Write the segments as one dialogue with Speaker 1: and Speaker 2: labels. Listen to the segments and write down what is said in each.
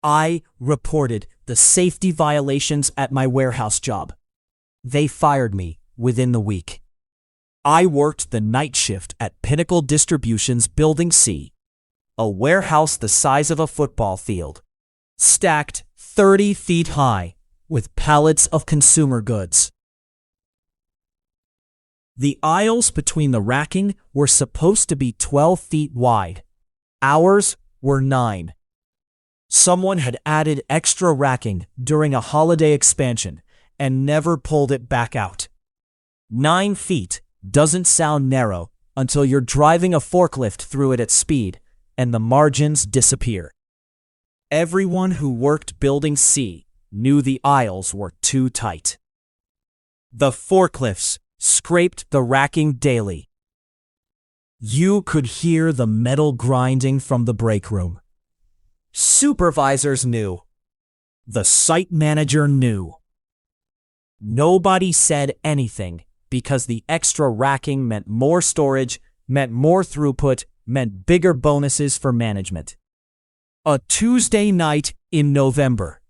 Speaker 1: I reported the safety violations at my warehouse job. They fired me within the week. I worked the night shift at Pinnacle Distribution's Building C, a warehouse the size of a football field, stacked 30 feet high with pallets of consumer goods. The aisles between the racking were supposed to be 12 feet wide. Ours were 9. Someone had added extra racking during a holiday expansion and never pulled it back out. 9 feet doesn't sound narrow until you're driving a forklift through it at speed and the margins disappear. Everyone who worked Building C knew the aisles were too tight. The forklifts scraped the racking daily. You could hear the metal grinding from the break room. Supervisors knew. The site manager knew. Nobody said anything because the extra racking meant more storage, meant more throughput, meant bigger bonuses for management. A Tuesday night in November,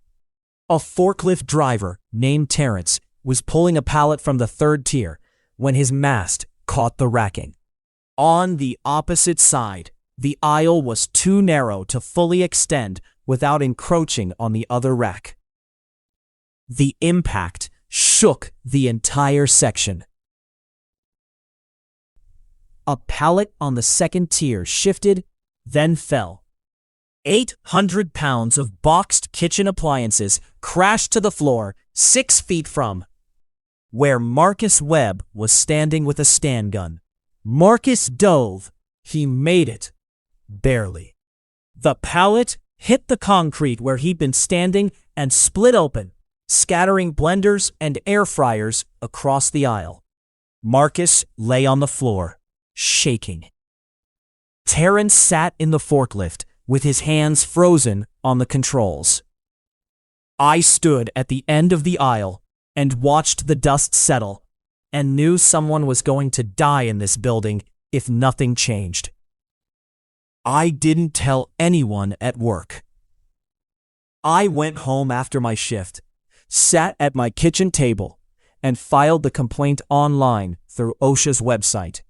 Speaker 1: a forklift driver named Terrence was pulling a pallet from the 3rd tier when his mast caught the racking. On the opposite side, the aisle was too narrow to fully extend without encroaching on the other rack. The impact shook the entire section. A pallet on the 2nd tier shifted, then fell. 800 pounds of boxed kitchen appliances crashed to the floor 6 feet from where Marcus Webb was standing with a stand gun. Marcus dove. He made it. Barely. The pallet hit the concrete where he'd been standing and split open, scattering blenders and air fryers across the aisle. Marcus lay on the floor, shaking. Terrence sat in the forklift with his hands frozen on the controls. I stood at the end of the aisle and watched the dust settle and knew someone was going to die in this building if nothing changed. I didn't tell anyone at work. I went home after my shift, sat at my kitchen table, and filed the complaint online through OSHA's website.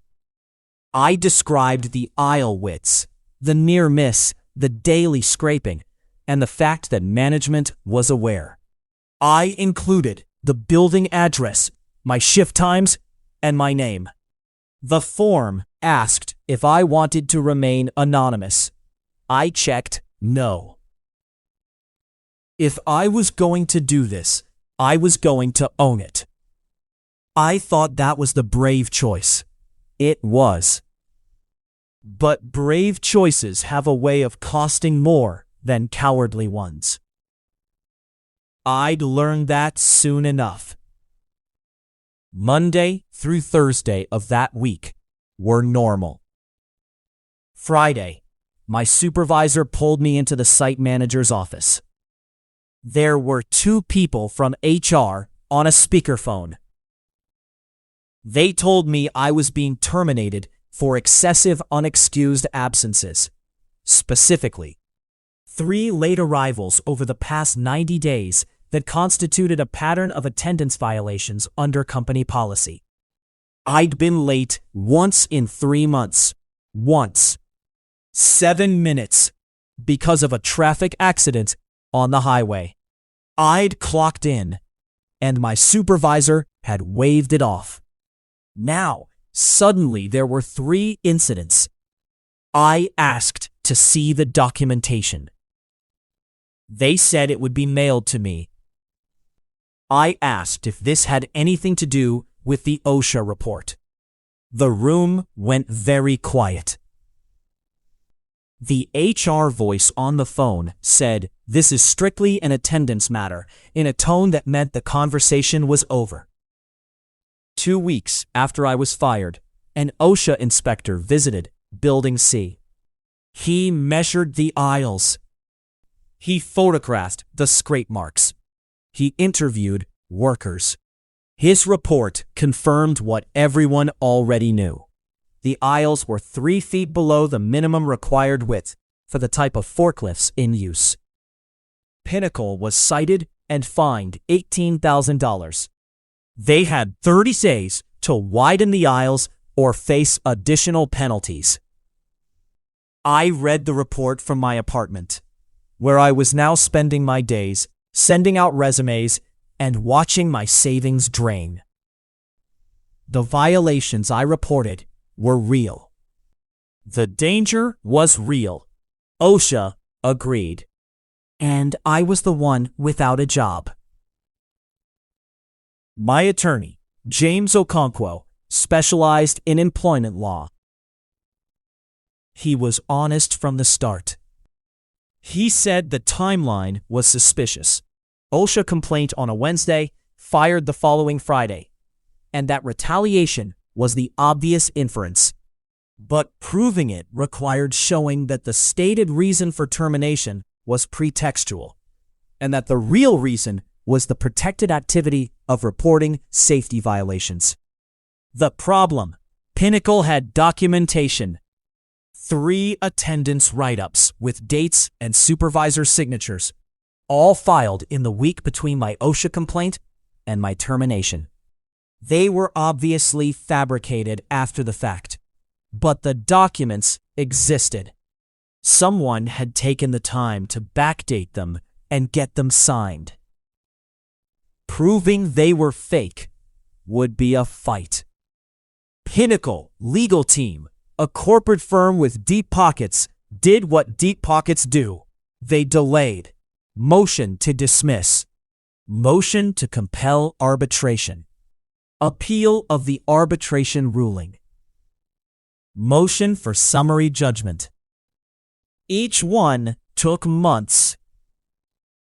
Speaker 1: I described the aisle widths, the near miss, the daily scraping, and the fact that management was aware. I included the building address, my shift times, and my name. The form asked if I wanted to remain anonymous. I checked no. If I was going to do this, I was going to own it. I thought that was the brave choice. It was. But brave choices have a way of costing more than cowardly ones. I'd learned that soon enough. Monday through Thursday of that week were normal. Friday, my supervisor pulled me into the site manager's office. There were 2 people from HR on a speakerphone. They told me I was being terminated for excessive unexcused absences. Specifically, 3 late arrivals over the past 90 days that constituted a pattern of attendance violations under company policy. I'd been late once in 3 months. Once. 7 minutes. Because of a traffic accident on the highway. I'd clocked in, and my supervisor had waved it off. Now, suddenly there were 3 incidents. I asked to see the documentation. They said it would be mailed to me. I asked if this had anything to do with the OSHA report. The room went very quiet. The HR voice on the phone said, "This is strictly an attendance matter," in a tone that meant the conversation was over. 2 weeks after I was fired, an OSHA inspector visited Building C. He measured the aisles. He photographed the scrape marks. He interviewed workers. His report confirmed what everyone already knew. The aisles were 3 feet below the minimum required width for the type of forklifts in use. Pinnacle was cited and fined $18,000. They had 30 days to widen the aisles or face additional penalties. I read the report from my apartment, where I was now spending my days sending out resumes and watching my savings drain. The violations I reported were real. The danger was real. OSHA agreed. And I was the one without a job. My attorney, James Okonkwo, specialized in employment law. He was honest from the start. He said the timeline was suspicious. OSHA complaint on a Wednesday, fired the following Friday, and that retaliation was the obvious inference. But proving it required showing that the stated reason for termination was pretextual, and that the real reason was the protected activity of reporting safety violations. The problem: Pinnacle had documentation. 3 attendance write-ups with dates and supervisor signatures, all filed in the week between my OSHA complaint and my termination. They were obviously fabricated after the fact, but the documents existed. Someone had taken the time to backdate them and get them signed. Proving they were fake would be a fight. Pinnacle legal team, a corporate firm with deep pockets, did what deep pockets do. They delayed. Motion to dismiss. Motion to compel arbitration. Appeal of the arbitration ruling. Motion for summary judgment. Each one took months.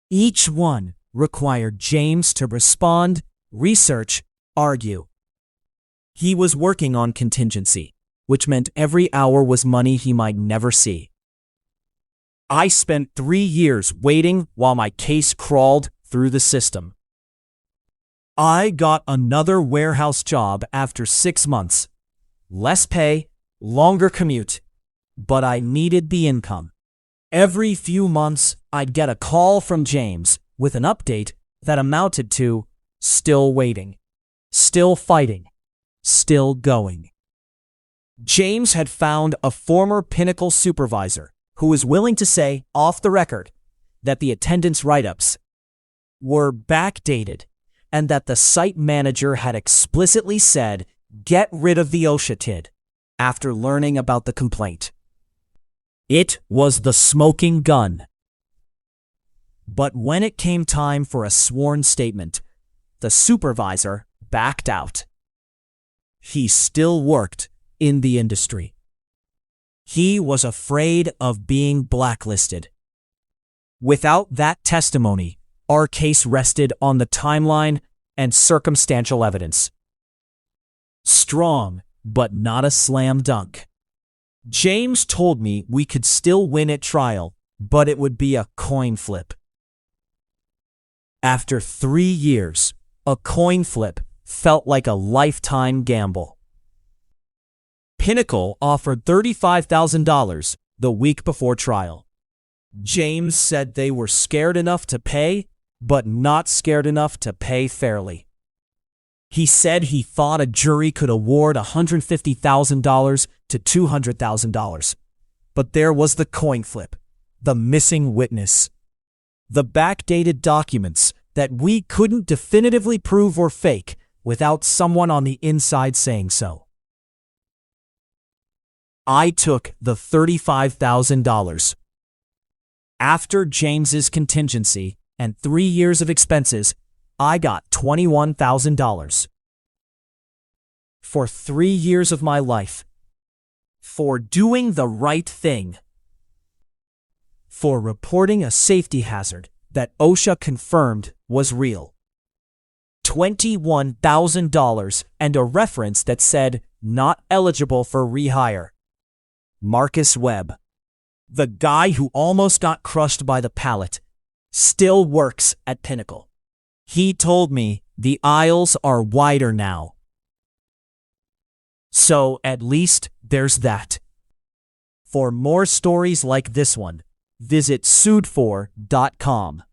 Speaker 1: Each one required James to respond, research, argue. He was working on contingency, which meant every hour was money he might never see. I spent 3 years waiting while my case crawled through the system. I got another warehouse job after 6 months. Less pay, longer commute, but I needed the income. Every few months, I'd get a call from James with an update that amounted to still waiting, still fighting, still going. James had found a former Pinnacle supervisor who was willing to say, off the record, that the attendance write-ups were backdated and that the site manager had explicitly said, "Get rid of the OSHA TID," after learning about the complaint. It was the smoking gun. But when it came time for a sworn statement, the supervisor backed out. He still worked in the industry. He was afraid of being blacklisted. Without that testimony, our case rested on the timeline and circumstantial evidence. Strong, but not a slam dunk. James told me we could still win at trial, but it would be a coin flip. After 3 years, a coin flip felt like a lifetime gamble. Pinnacle offered $35,000 the week before trial. James said they were scared enough to pay, but not scared enough to pay fairly. He said he thought a jury could award $150,000 to $200,000. But there was the coin flip, the missing witness, the backdated documents that we couldn't definitively prove were fake without someone on the inside saying so. I took the $35,000. After James's contingency and 3 years of expenses, I got $21,000. For 3 years of my life. For doing the right thing. For reporting a safety hazard that OSHA confirmed was real. $21,000 and a reference that said not eligible for rehire. Marcus Webb, the guy who almost got crushed by the pallet, still works at Pinnacle. He told me the aisles are wider now. So at least there's that. For more stories like this one, visit suedfor.com.